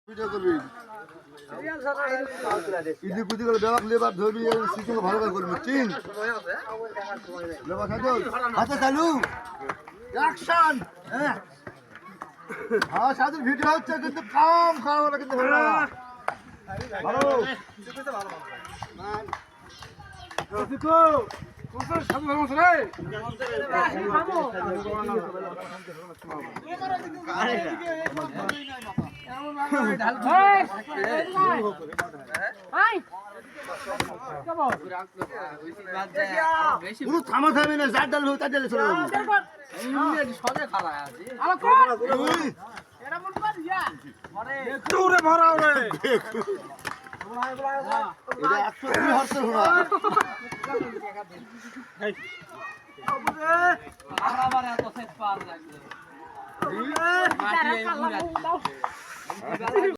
video করবি ইদি কুদি করে ব্যাপার লেবার ধরবি সিস্টেম ভালো করে করবি চিন লেবার খাইছো হাতে চালু অ্যাকশন হ্যাঁ হ্যাঁ সাদের ভিডিও হচ্ছে কিন্তু কাম খাওয়া না কিন্তু হবে না ভালো দেখো কোন সাধু ধর্ম রে থামা থামে না যার ডাল তার ডালে চলে যাবো